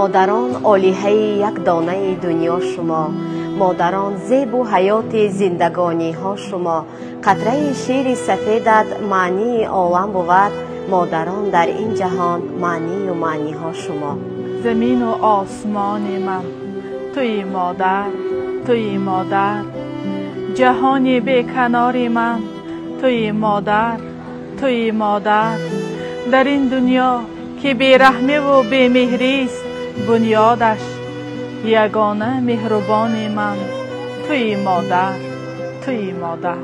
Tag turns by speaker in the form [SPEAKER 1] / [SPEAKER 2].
[SPEAKER 1] مادران عالیه یک دانه دنیا شما، مادران زیب و حیات زندگانی ها شما. قطره شیر سفیدت معنی عالم بود، مادران در این جهان معنی و معنی ها شما.
[SPEAKER 2] زمین و آسمان من توی مادر، توی مادر. جهانی به کنار من توی مادر، توی مادر. در این دنیا که بیرحمی و بیمهری است بنیادش، یگانه مهربان من توی مادر، توی مادر.